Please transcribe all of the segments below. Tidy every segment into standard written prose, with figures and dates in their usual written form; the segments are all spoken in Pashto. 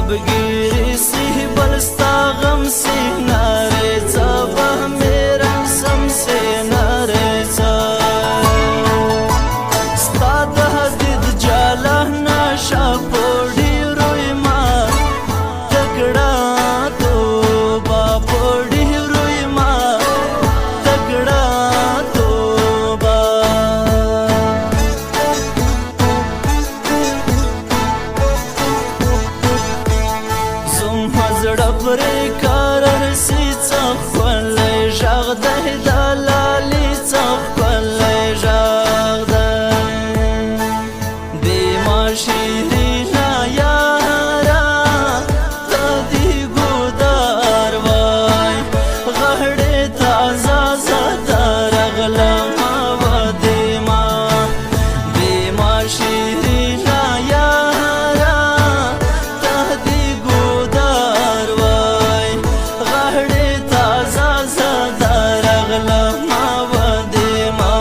خوابگیری سی بلستا غم سی ناریزا بهمیرم سم سی ناریزا ستا د حدید جاله ناشا پوڑی روی ما تکڑا توبا پوڑی روی ما تکڑا توبا زړه پرې کارر سي څخلی ژغ دی د لالي څخلی ژغ دی بې ما شیرینه یاره ته دې ګودار وای غړې تازه زه درغلمه ودې ما بې ما شیرینه یاره ته دې ګودار وای غړې تازه زه درغلمه ودې ما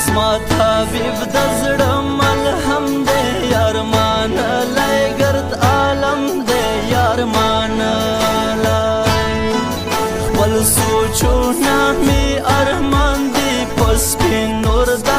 زما طبیب د زړه ملهم دی یار منلی ګرد عالم دی یار منلی خپل سوچونه مې ارمان دي په سپین نور د